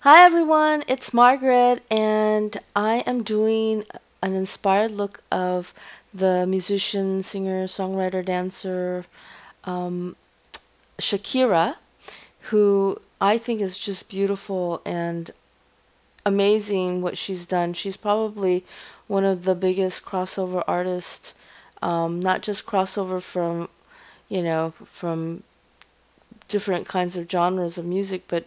Hi everyone, it's Margaret, and I am doing an inspired look of the musician, singer, songwriter, dancer um, Shakira, who I think is just beautiful and amazing what she's done. She's probably one of the biggest crossover artists, not just crossover from, from different kinds of genres of music, but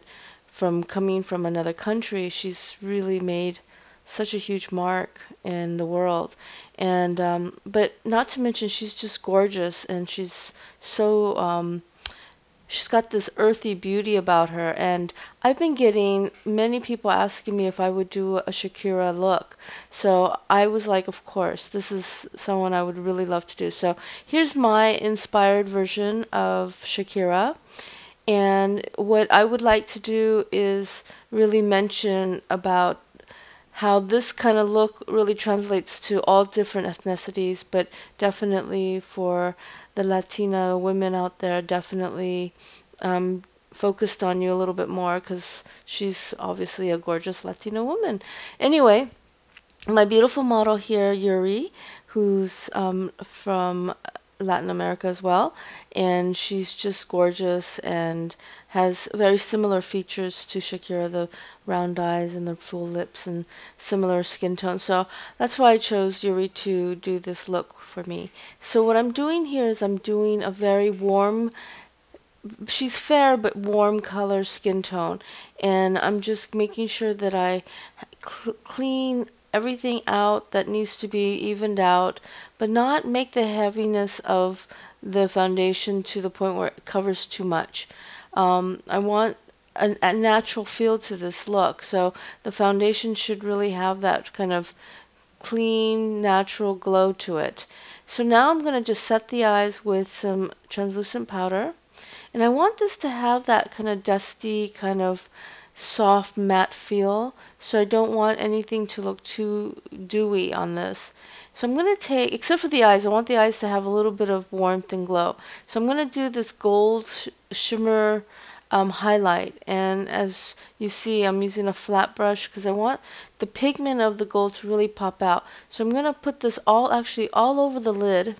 from coming from another country, she's really made such a huge mark in the world. And but not to mention, she's just gorgeous, and she's got this earthy beauty about her. And I've been getting many people asking me if I would do a Shakira look. So I was like, of course, this is someone I would really love to do. So here's my inspired version of Shakira. And what I would like to do is really mention about how this kind of look really translates to all different ethnicities, but definitely for the Latina women out there, definitely um, focused on you a little bit more because she's obviously a gorgeous Latina woman. Anyway, my beautiful model here, Yuri, who's from Latin America as well, and she's just gorgeous and has very similar features to Shakira, the round eyes and the full lips and similar skin tone. So that's why I chose Yuri to do this look for me. So what I'm doing here is I'm doing a very warm, she's fair but warm color skin tone, and I'm just making sure that I clean everything out that needs to be evened out, but not make the heaviness of the foundation to the point where it covers too much. I want a natural feel to this look, so the foundation should really have that kind of clean, natural glow to it. So now I'm going to just set the eyes with some translucent powder. And I want this to have that kind of dusty, kind of soft matte feel. So I don't want anything to look too dewy on this. So I'm going to take, except for the eyes, I want the eyes to have a little bit of warmth and glow. So I'm going to do this gold shimmer highlight. And as you see, I'm using a flat brush because I want the pigment of the gold to really pop out. So I'm going to put this actually all over the lid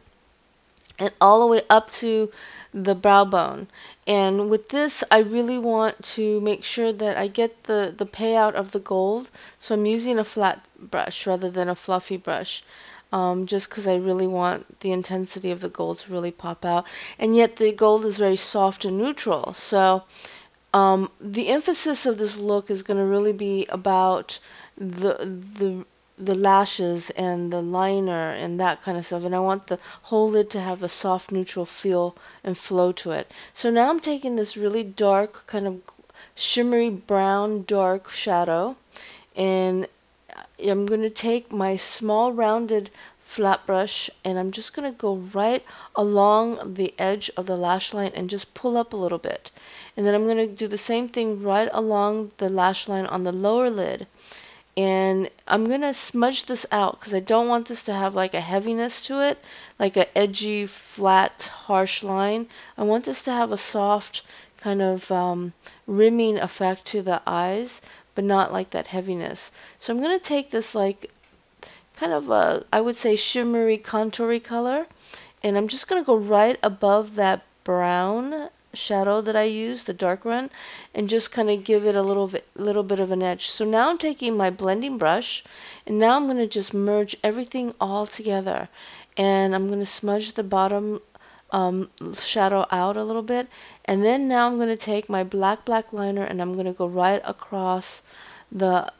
and all the way up to the brow bone. And with this, I really want to make sure that I get the payout of the gold. So I'm using a flat brush rather than a fluffy brush. Just because I really want the intensity of the gold to really pop out. And yet the gold is very soft and neutral. So the emphasis of this look is going to really be about the the the lashes and the liner and that kind of stuff. And I want the whole lid to have a soft, neutral feel and flow to it. So now I'm taking this really dark, kind of shimmery brown, dark shadow, and I'm going to take my small rounded flat brush and I'm just going to go right along the edge of the lash line and just pull up a little bit. And then I'm going to do the same thing right along the lash line on the lower lid. And I'm going to smudge this out because I don't want this to have like a heaviness to it, like a edgy, flat, harsh line. I want this to have a soft kind of rimming effect to the eyes, but not like that heaviness. So I'm going to take this like kind of a, I would say, shimmery, contoury color, and I'm just going to go right above that brown shadow that I used, the dark one, and just kind of give it a little bit of an edge. So now I'm taking my blending brush, and now I'm going to just merge everything all together, and I'm going to smudge the bottom shadow out a little bit, and then now I'm going to take my black liner and I'm going to go right across the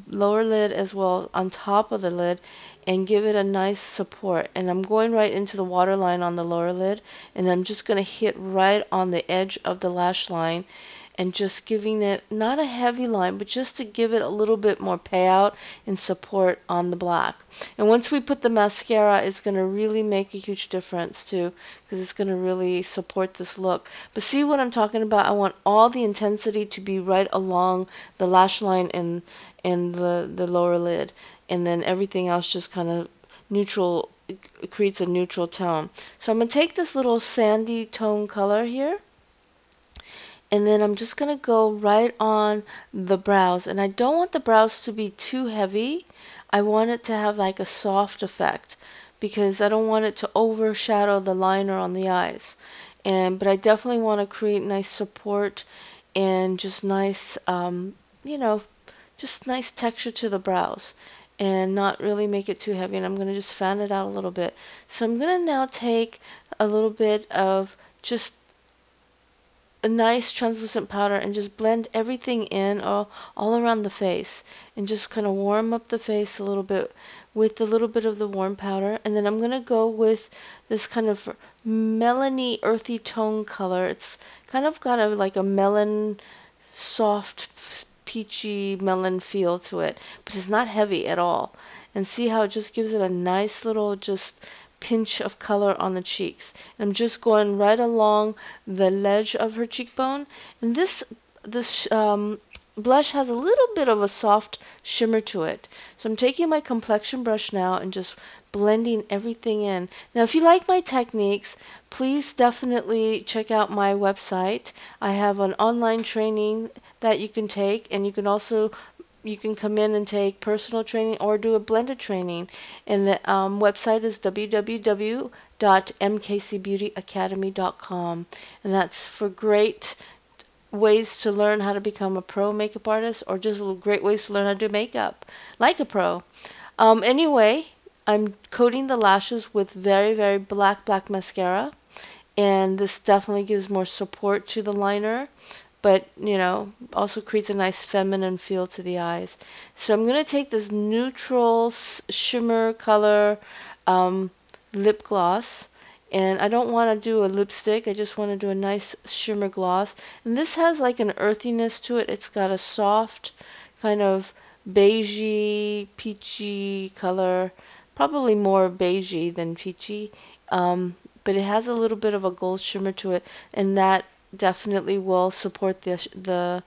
lower lid as well on top of the lid and give it a nice support. And I'm going right into the waterline on the lower lid, and I'm just going to hit right on the edge of the lash line and just giving it not a heavy line, but just to give it a little bit more payout and support on the black. And once we put the mascara, it's going to really make a huge difference too, because it's going to really support this look. But see what I'm talking about? I want all the intensity to be right along the lash line and the lower lid, and then everything else just kind of neutral, it creates a neutral tone. So I'm going to take this little sandy tone color here, And then I'm just going to go right on the brows. And I don't want the brows to be too heavy. I want it to have like a soft effect because I don't want it to overshadow the liner on the eyes. But I definitely want to create nice support and just nice, you know, just nice texture to the brows and not really make it too heavy. And I'm going to just fan it out a little bit. So I'm going to now take a little bit of just a nice translucent powder and just blend everything in all around the face and just kind of warm up the face a little bit with a little bit of the warm powder. And then I'm going to go with this kind of melony earthy tone color. It's kind of got a like a melon, soft peachy melon feel to it, but it's not heavy at all. And see how it just gives it a nice little just pinch of color on the cheeks. And I'm just going right along the ledge of her cheekbone. And this blush has a little bit of a soft shimmer to it. So I'm taking my complexion brush now and just blending everything in. Now, if you like my techniques, please definitely check out my website. I have an online training that you can take, and you can come in and take personal training or do a blended training. And the website is www.mkcbeautyacademy.com. And that's for great ways to learn how to become a pro makeup artist or just great ways to learn how to do makeup like a pro. Anyway, I'm coating the lashes with very, very black mascara. And this definitely gives more support to the liner, but also creates a nice feminine feel to the eyes. So I'm going to take this neutral shimmer color um, lip gloss, and I don't want to do a lipstick, I just want to do a nice shimmer gloss. And this has like an earthiness to it. It's got a soft kind of beigey, peachy color, probably more beigey than peachy. But it has a little bit of a gold shimmer to it, and that definitely will support the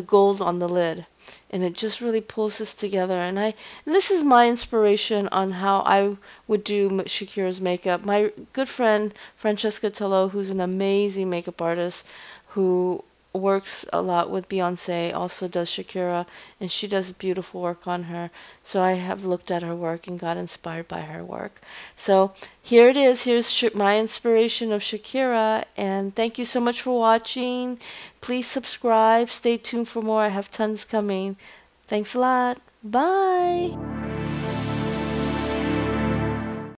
gold on the lid. And it just really pulls this together. And this is my inspiration on how I would do Shakira's makeup. My good friend Francesca Tello, who's an amazing makeup artist, who works a lot with Beyonce, also does Shakira, and she does beautiful work on her. So I have looked at her work and got inspired by her work. So here it is. Here's my inspiration of Shakira, and thank you so much for watching. Please subscribe. Stay tuned for more. I have tons coming. Thanks a lot. Bye.